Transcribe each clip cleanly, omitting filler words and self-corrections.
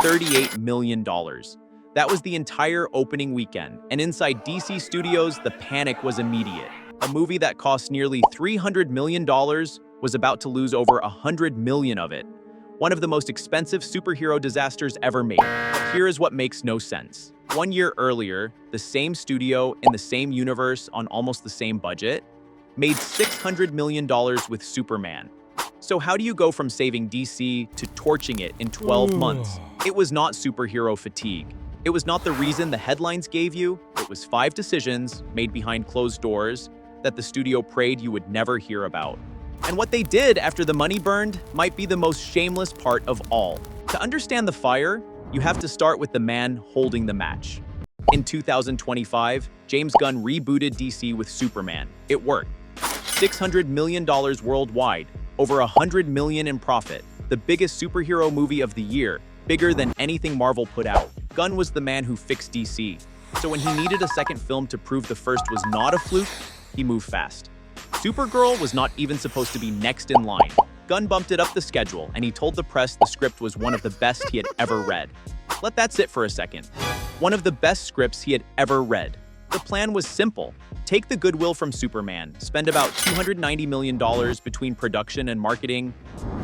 $38 million. That was the entire opening weekend, and inside DC Studios, the panic was immediate. A movie that cost nearly $300 million was about to lose over $100 million of it. One of the most expensive superhero disasters ever made. Here is what makes no sense. 1 year earlier, the same studio in the same universe on almost the same budget made $600 million with Superman. So how do you go from saving DC to torching it in 12 months? It was not superhero fatigue. It was not the reason the headlines gave you. It was 5 decisions made behind closed doors that the studio prayed you would never hear about. And what they did after the money burned might be the most shameless part of all. To understand the fire, you have to start with the man holding the match. In 2025, James Gunn rebooted DC with Superman. It worked. $600 million worldwide, over $100 million in profit. The biggest superhero movie of the year, bigger than anything Marvel put out. Gunn was the man who fixed DC. So when he needed a second film to prove the first was not a fluke, he moved fast. Supergirl was not even supposed to be next in line. Gunn bumped it up the schedule, and he told the press the script was one of the best he had ever read. Let that sit for a second. One of the best scripts he had ever read. The plan was simple. Take the goodwill from Superman, spend about $290 million between production and marketing,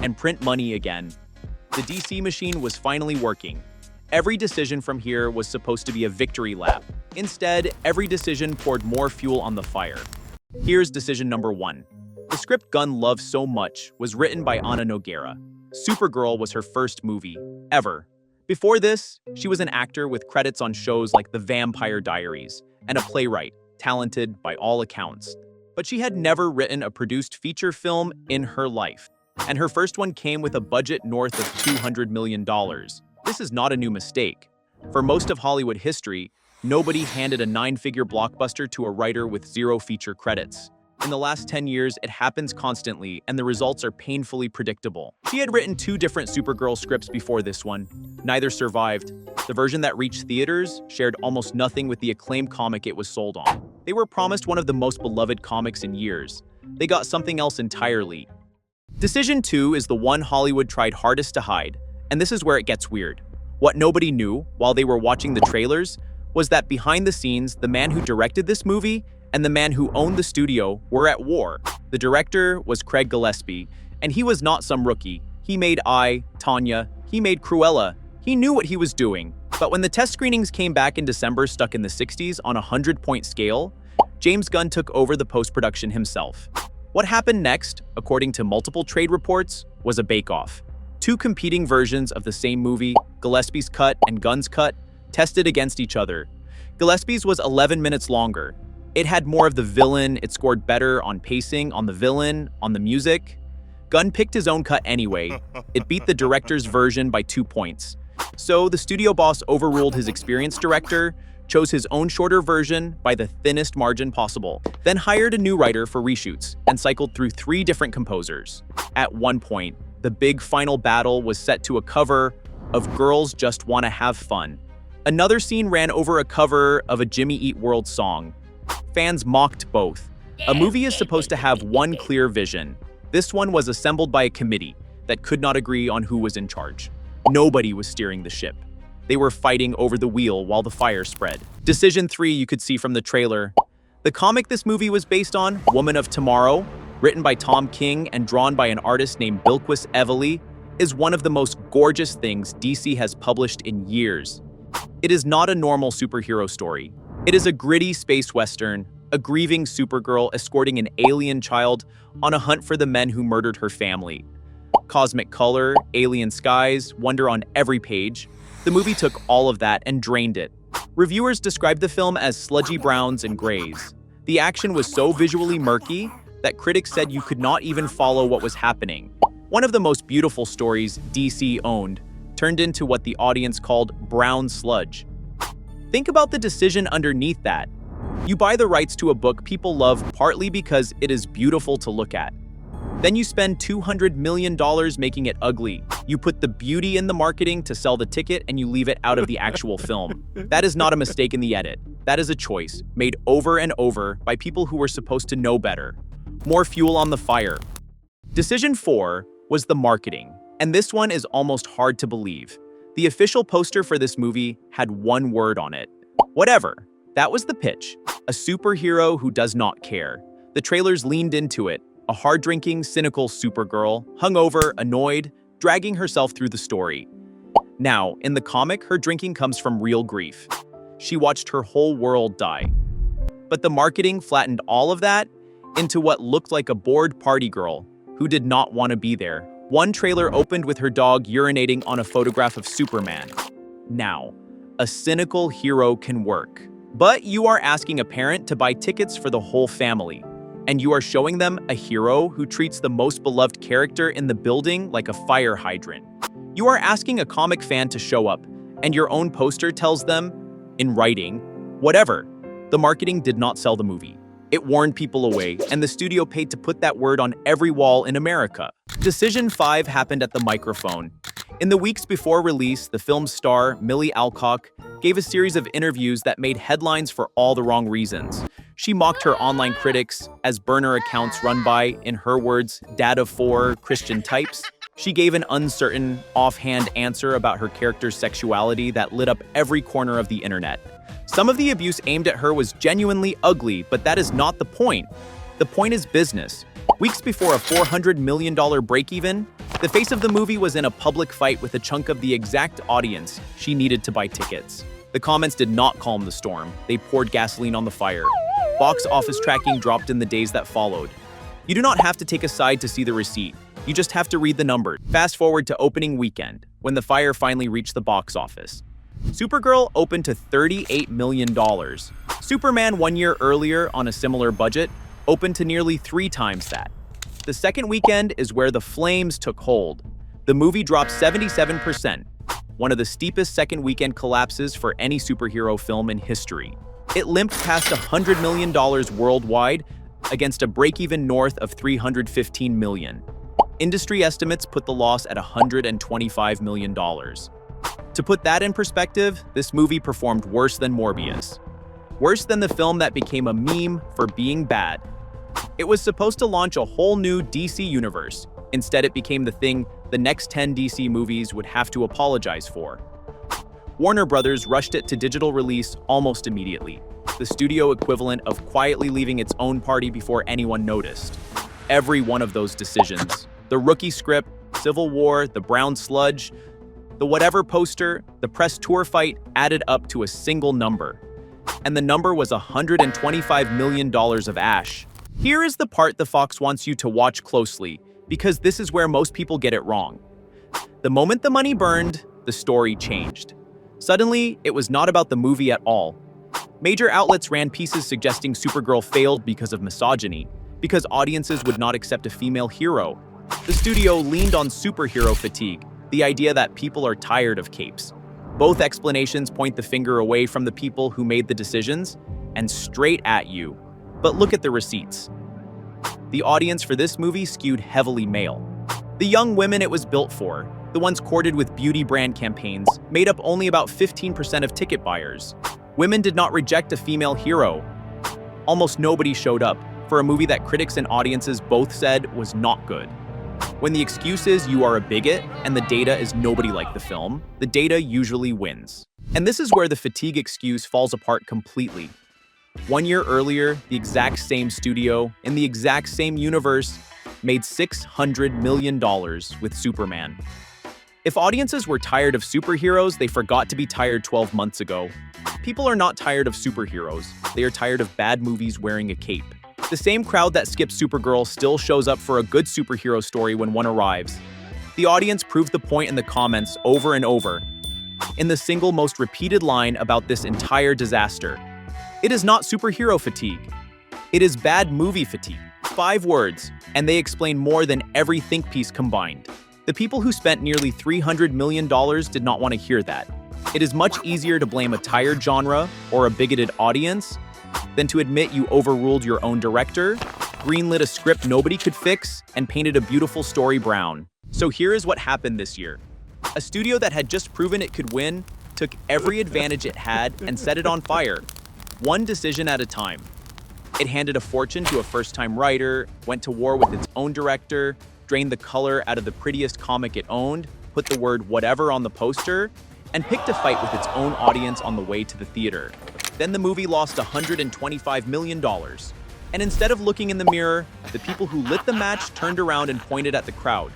and print money again. The DC machine was finally working. Every decision from here was supposed to be a victory lap. Instead, every decision poured more fuel on the fire. Here's decision number 1. The script Gunn loved so much was written by Ana Nogueira. Supergirl was her first movie, ever. Before this, she was an actor with credits on shows like The Vampire Diaries, and a playwright, talented by all accounts. But she had never written a produced feature film in her life. And her first one came with a budget north of $200 million. This is not a new mistake. For most of Hollywood history, nobody handed a 9-figure blockbuster to a writer with 0 feature credits. In the last 10 years, it happens constantly, and the results are painfully predictable. She had written 2 different Supergirl scripts before this one. Neither survived. The version that reached theaters shared almost nothing with the acclaimed comic it was sold on. They were promised one of the most beloved comics in years. They got something else entirely. Decision 2 is the one Hollywood tried hardest to hide, and this is where it gets weird. What nobody knew while they were watching the trailers was that behind the scenes, the man who directed this movie and the man who owned the studio were at war. The director was Craig Gillespie, and he was not some rookie. He made Tanya, he made Cruella. He knew what he was doing. But when the test screenings came back in December stuck in the 60s on a 100-point scale, James Gunn took over the post-production himself. What happened next, according to multiple trade reports, was a bake-off. 2 competing versions of the same movie, Gillespie's cut and Gunn's cut, tested against each other. Gillespie's was 11 minutes longer. It had more of the villain, it scored better on pacing, on the villain, on the music. Gunn picked his own cut anyway. It beat the director's version by 2 points. So the studio boss overruled his experienced director, chose his own shorter version by the thinnest margin possible, then hired a new writer for reshoots and cycled through 3 different composers. At one point, the big final battle was set to a cover of Girls Just Wanna Have Fun. Another scene ran over a cover of a Jimmy Eat World song. Fans mocked both. A movie is supposed to have one clear vision. This one was assembled by a committee that could not agree on who was in charge. Nobody was steering the ship. They were fighting over the wheel while the fire spread. Decision 3 you could see from the trailer. The comic this movie was based on, Woman of Tomorrow, written by Tom King and drawn by an artist named Bilquis Evely, is one of the most gorgeous things DC has published in years. It is not a normal superhero story. It is a gritty space western, a grieving Supergirl escorting an alien child on a hunt for the men who murdered her family. Cosmic color, alien skies, wonder on every page. The movie took all of that and drained it. Reviewers described the film as sludgy browns and grays. The action was so visually murky that critics said you could not even follow what was happening. One of the most beautiful stories DC owned turned into what the audience called brown sludge. Think about the decision underneath that. You buy the rights to a book people love partly because it is beautiful to look at. Then you spend $200 million making it ugly. You put the beauty in the marketing to sell the ticket and you leave it out of the actual film. That is not a mistake in the edit. That is a choice, made over and over by people who were supposed to know better. More fuel on the fire. Decision 4 was the marketing, and this one is almost hard to believe. The official poster for this movie had one word on it. Whatever. That was the pitch. A superhero who does not care. The trailers leaned into it. A hard-drinking, cynical Supergirl, hungover, annoyed, dragging herself through the story. Now, in the comic, her drinking comes from real grief. She watched her whole world die. But the marketing flattened all of that into what looked like a bored party girl who did not want to be there. One trailer opened with her dog urinating on a photograph of Superman. Now, a cynical hero can work. But you are asking a parent to buy tickets for the whole family. And you are showing them a hero who treats the most beloved character in the building like a fire hydrant. You are asking a comic fan to show up, and your own poster tells them, in writing, whatever. The marketing did not sell the movie. It warned people away, and the studio paid to put that word on every wall in America. Decision 5 happened at the microphone. In the weeks before release, the film's star, Millie Alcock, gave a series of interviews that made headlines for all the wrong reasons. She mocked her online critics as burner accounts run by, in her words, dad of 4 Christian types. She gave an uncertain, offhand answer about her character's sexuality that lit up every corner of the internet. Some of the abuse aimed at her was genuinely ugly, but that is not the point. The point is business. Weeks before a $400 million break-even, the face of the movie was in a public fight with a chunk of the exact audience she needed to buy tickets. The comments did not calm the storm. They poured gasoline on the fire. Box office tracking dropped in the days that followed. You do not have to take a side to see the receipt. You just have to read the numbers. Fast forward to opening weekend, when the fire finally reached the box office. Supergirl opened to $38 million. Superman 1 year earlier, on a similar budget, opened to nearly 3 times that. The second weekend is where the flames took hold. The movie dropped 77%, one of the steepest second weekend collapses for any superhero film in history. It limped past $100 million worldwide against a break-even north of $315 million. Industry estimates put the loss at $125 million. To put that in perspective, this movie performed worse than Morbius. Worse than the film that became a meme for being bad. It was supposed to launch a whole new DC universe. Instead, it became the thing the next 10 DC movies would have to apologize for. Warner Brothers rushed it to digital release almost immediately, the studio equivalent of quietly leaving its own party before anyone noticed. Every one of those decisions, the rookie script, Civil War, the brown sludge, the whatever poster, the press tour fight added up to a single number. And the number was $125 million of ash. Here is the part the Fox wants you to watch closely, because this is where most people get it wrong. The moment the money burned, the story changed. Suddenly, it was not about the movie at all. Major outlets ran pieces suggesting Supergirl failed because of misogyny, because audiences would not accept a female hero. The studio leaned on superhero fatigue, the idea that people are tired of capes. Both explanations point the finger away from the people who made the decisions and straight at you. But look at the receipts. The audience for this movie skewed heavily male. The young women it was built for, the ones courted with beauty brand campaigns, made up only about 15% of ticket buyers. Women did not reject a female hero. Almost nobody showed up for a movie that critics and audiences both said was not good. When the excuse is you are a bigot and the data is nobody liked the film, the data usually wins. And this is where the fatigue excuse falls apart completely. 1 year earlier, the exact same studio, in the exact same universe, made $600 million with Superman. If audiences were tired of superheroes, they forgot to be tired 12 months ago. People are not tired of superheroes. They are tired of bad movies wearing a cape. The same crowd that skips Supergirl still shows up for a good superhero story when one arrives. The audience proved the point in the comments over and over. In the single most repeated line about this entire disaster, it is not superhero fatigue. It is bad movie fatigue. 5 words, and they explain more than every think piece combined. The people who spent nearly $300 million did not want to hear that. It is much easier to blame a tired genre or a bigoted audience than to admit you overruled your own director, greenlit a script nobody could fix, and painted a beautiful story brown. So here is what happened this year. A studio that had just proven it could win took every advantage it had and set it on fire, one decision at a time. It handed a fortune to a first-time writer, went to war with its own director, drained the color out of the prettiest comic it owned, put the word whatever on the poster, and picked a fight with its own audience on the way to the theater. Then the movie lost $125 million. And instead of looking in the mirror, the people who lit the match turned around and pointed at the crowd.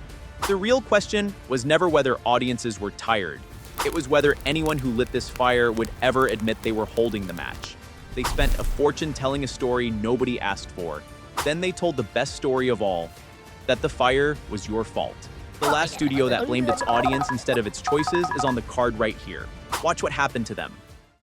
The real question was never whether audiences were tired. It was whether anyone who lit this fire would ever admit they were holding the match. They spent a fortune telling a story nobody asked for. Then they told the best story of all, that the fire was your fault. The last studio that blamed its audience instead of its choices is on the card right here. Watch what happened to them.